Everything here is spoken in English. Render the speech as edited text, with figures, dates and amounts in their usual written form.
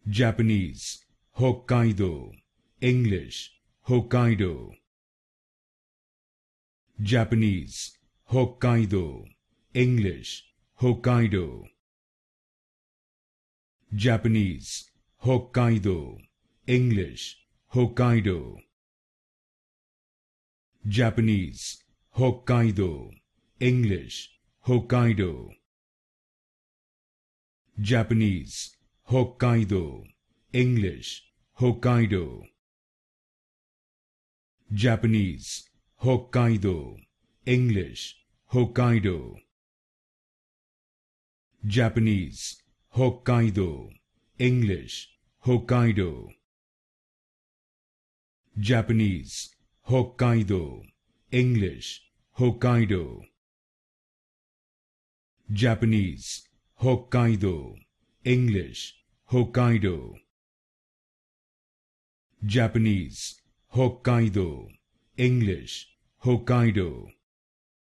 Japanese, Hokkaido, English, Hokkaido. Japanese, Hokkaido, English, Hokkaido. Japanese, Hokkaido, English, Hokkaido. Japanese, Hokkaido, English, Hokkaido. Japanese, Hokkaido, English, Hokkaido. Japanese, Hokkaido, English, Hokkaido. Japanese, Hokkaido, English, Hokkaido. Japanese, Hokkaido, English, Hokkaido. Japanese, Hokkaido, English, Hokkaido. Japanese, Hokkaido, English, Hokkaido.